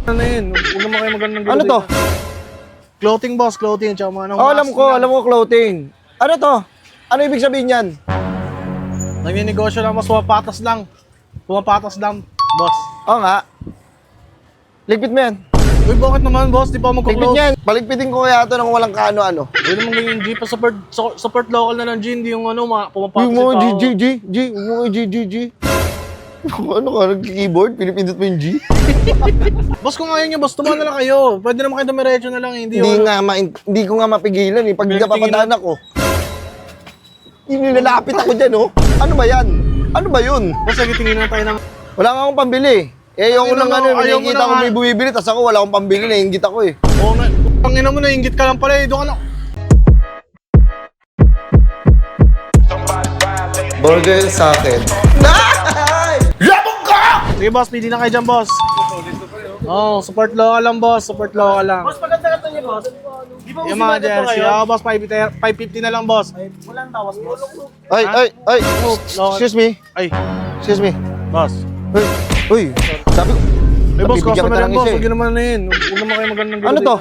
Ano yun? Huwag naman kayo magandang Ano to? Clothing boss, clothing. Tsaka mga Oh, alam ko clothing. Ano to? Ano ibig sabihin yan? Nagninegosyo lang boss, pumapatas lang. Pumapatas lang, boss. Oo nga. Ligpit mo yan. Uy, bakit naman boss? Di pa Ligpit magko-close. yan. Paligpitin ko kaya ito ng walang kaano-ano. Uy naman ganyan, G. Support local na lang, G. Hindi yung ano, pumapatas Yung yung mga tao. G. Yung mga G. Ano ka, nag-keyboard? Pinipindot mo yung G? Boss, kung ayaw nyo, boss, tumahan na lang kayo. Pwede naman kayo dumiretso na lang, hindi yun. Hindi ko nga mapigilan eh. Pag Tingin- napapadaan ako. Nilalapit ako dyan, oh. Ano ba yan? Ano ba yun? Boss, nagitingin na tayo ng... Wala nga akong pambili. Eh, ayoko nang ano, ayaw mo nakikita na ko nga. may bumibili, tas ako wala akong pambili, nainggit ako eh. Oo nga, pangina mo, nainggit ka lang pala eh. Doon ka na... Burger sa akin. Labog ka! Sige boss, pili na kayo dyan, boss. Oo, support local lang, boss. Support local lang. Boss, maganda ka niya, boss. Di ba Yung mga jersey, boss, 550 na lang, boss. Walang tawas, boss. Ay. Excuse me. Ay, boss. Uy. Sabi ko. Ay, boss, Pagbibigyan customer kita yan, ng boss. isa eh. Huwag yun naman na yun. Huwag naman kayo magandang Ano to?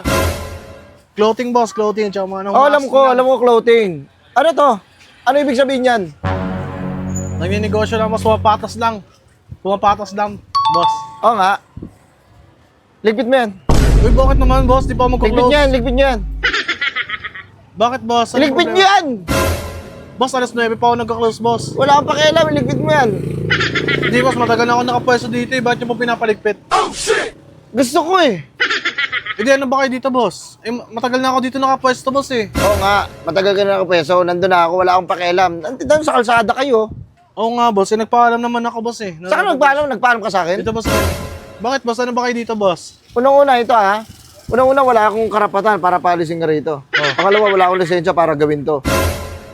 Clothing, boss, clothing. Tsaka mga Oh, alam ko clothing. Ano to? Ano ibig sabihin yan? Nagninegosyo lang, boss. Pumapatas lang. Pumapatas lang, boss. Oo nga. Ligpit mo yan. Uy, bakit naman, boss? Di pa magko-close. Ligpit niyo yan. Bakit, boss? Ano Ligpit problema? niyo yan! Boss, alas 9 pa ako nagka-close, boss. Wala kang pakialam, ligpit mo yan. Hindi, boss, matagal na ako nakapwesto dito eh. Bakit niyo po pinapaligpit? Gusto ko eh. Hindi, ano ba kayo dito, boss? Eh, matagal na ako dito nakapwesto, boss eh. Oo nga, matagal ka na nakapeso, nandun na ako, wala akong pakialam. Nandun sa kalsada kayo. Oo nga, boss. Eh, nagpaalam naman ako, boss eh. Saan ka nagpaalam? Nagpaalam ka sa akin? Dito, boss. Bakit, boss? Ano ba kayo dito, boss? Unang-una ito ha. Unang-una wala akong karapatan para paalisin ka rito. Pangalawa, wala akong lisensya para gawin to.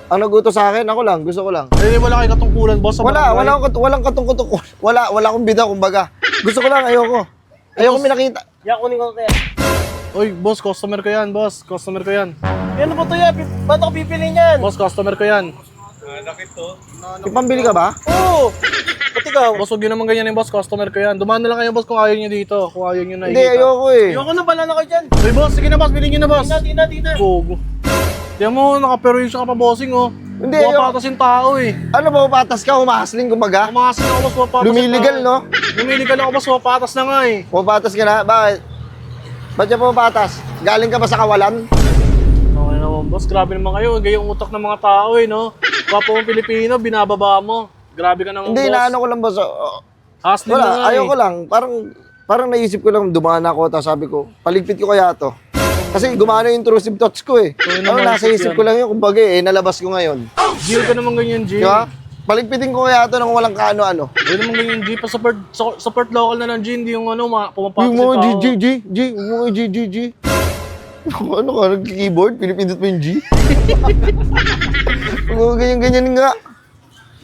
Ang nagutos sa akin, ako lang, gusto ko lang. Eh, wala kayo katungkulan, boss. Sa barangay. Walang katungkutok. Wala akong bida, kumbaga. Gusto ko lang, ayoko. Ayoko may nakita. Yan, kunin ko kaya. Uy, boss, customer ko yan, boss. Customer ko yan. Ano ba ito yan? Ba't ako pipili niyan? Boss, customer ko yan. May pambili ka ba? Oo. Ba't ikaw? Boss, huwag yun naman ganyan yung boss. Customer ko yan. Dumaan na lang kayo, boss, kung ayaw nyo dito. Kung ayaw nyo na Hindi, ayoko eh. Ayoko na, bala na kayo dyan. Uy, boss, sige na, boss. Bilhin nyo na, boss. Di na. Gogo. Tiyan mo, nakaperwisyo ka pa, bossing, oh. Hindi, Pumapatas yung tao, eh. Ano ba, patas ka, humahasling kumbaga? Umakas na ako, boss, pumapatas yung Lumiligal, tao. no? Lumiligal ako, boss, pumapatas na nga, eh. Pumapatas ka na? Bakit? Ba't siya pumapatas? Galing ka ba sa kawalan? Okay naman, boss. Grabe naman kayo. Gayong utak ng mga tao, eh, no? Kapwa mong Pilipino, binababa mo. Grabe ka naman, Hindi, boss. inaano ko lang ba sa... Hustling na nga, Wala, ayoko eh. lang. Parang naisip ko lang, dumaan ako, tapos sabi ko, paligpit ko kaya to. Kasi gumana yung intrusive thoughts ko eh. ano Nasa mindset isip yan? ko lang yun, kumbaga eh, nalabas ko ngayon. Gil ka naman ganyan, G. Di ba? Paligpitin ko kaya to ng walang kaano-ano. Huwag naman ganyan, G. Support local na lang, G. Hindi yung ano, pumapatas Yung yung mga tao. yung mga G. Ano ka, nag-keyboard? Pinipindot mo yung G? Ganyan nga.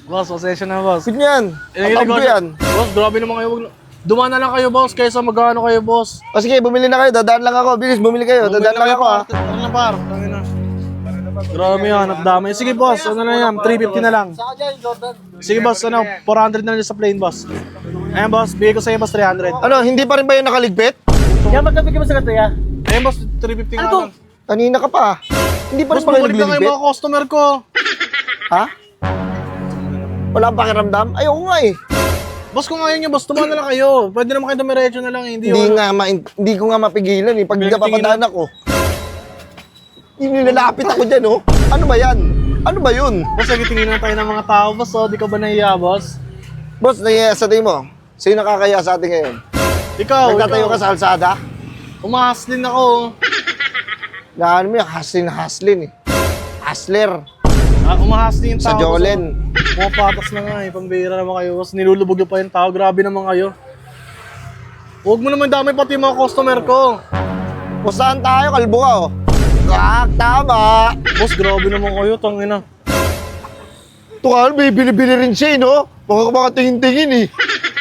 Boss, pasensya na, boss. Good yan. Ang ko yan. Boss, grabe naman kayo. Dumaan na lang kayo, boss, kaysa magkano kayo, boss. O sige, bumili na kayo. Dadaan lang ako. Bilis, bumili kayo. Dadaan lang ako ha. Ano na, par? Tangina. Grabe yan, at dami. Sige, boss, ano na yan? 350 na lang. Saka dyan, Jordan. Sige, boss, 400 na lang sa plane, boss. Ayan, boss, bigay ko sa'yo, boss, 300. Ano, hindi pa rin ba yung nakaligpit? Yan, magkabigyan mo sa gato, ya? Ayan, boss, 350 nga lang. Kanina ka pa. Hindi pa rin Boss, ba kayo bumalik na kayo nagliligpit? mga customer ko. Ha? Wala kang pakiramdam? Ayoko nga eh. Boss, kung ayaw nyo, boss, tumahan na lang kayo. Pwede naman kayo dumiretso na lang, hindi Hindi ko nga mapigilan eh. Pag napapadaan ako. Nilalapit ako dyan oh. Ano ba yan? Ano ba yun? Boss, nagitingin na tayo ng mga tao, boss, oh. Di ka ba nahiya, boss? Boss, sa tingin mo, sino nakakaya sa atin ngayon? Ikaw, Nagtatayo ka sa alsada? Umahaslin ako, oh. Naano mo yung haslin eh. Hustler. Umahaslin yung tao. Sa Jolen. Pumapatas na nga, eh. Pambira naman kayo, boss. Nilulubog yung pa yung tao. Grabe naman kayo. Huwag mo naman dami pati yung mga customer ko. Kung saan tayo, kalbo ka oh. Tama. Boss, grabe naman kayo, tangina. Tukal, may bili-bili rin siya eh, no? Mga tingin-tingin eh.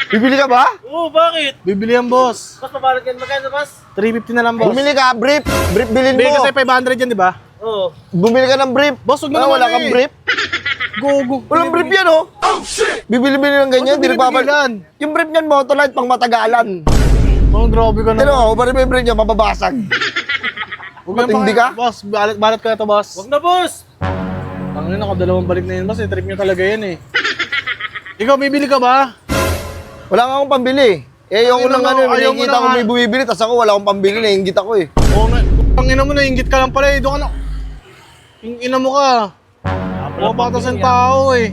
Bibili ka ba? Oo, bakit? Bibili yan, boss. Boss, mabalot yan. Magkano, boss? 350 na lang, boss. Bumili ka, brief. Brief bilhin Bigay mo. kasi 500 yan, di ba? Oo. Bumili ka ng brief. Boss, huwag mo naman Wala eh. kang brief. Go. Walang brief yan oh. Bibili-bili ng ganyan, Boss, di nagpapal. binibilan. Yung brief niyan, Motolite, pang matagalan. Oh, grabe ka Pero na. ako, pa rin niya, mababasag. Matindi ka? Boss, balat ka na to, boss. Huwag na, boss! Ang ina, nakadalawang balik na yun, boss. Trip nyo talaga yan eh. Ikaw, bibili ka ba? Wala nga akong pambili. Eh, yung Ayun unang na, ano, ayaw mo nakikita na ko nga. may bumibili, tas ako wala akong pambili, nainggit ako eh. Oo nga. Ang ina mo, nainggit ka lang pala eh. Doon ka na. Yung ina mo ka. Pumapatas ang tao eh.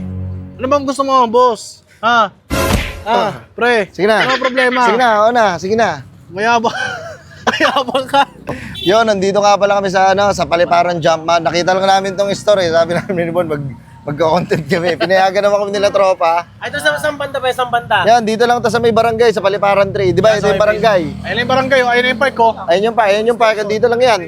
Ano bang gusto mo, boss? Ha? Pre. Sige na. Ano ang problema? Sige na, oo na, sige na. Mayabang. Mayabang ka. Yo, nandito nga pala kami sa sa Paliparan Jumpman. Nakita lang namin tong story. Sabi namin ni Bon, magko-content kami. Pinayagan naman kami nila tropa. Ay, ito sa isang banda ba? Isang banda? Yan, dito lang to sa may barangay, sa Paliparan 3. Di ba? Ito yung barangay. Ayun na yung barangay. Ayun na yung park ko. Ayun yung park. Dito lang yan.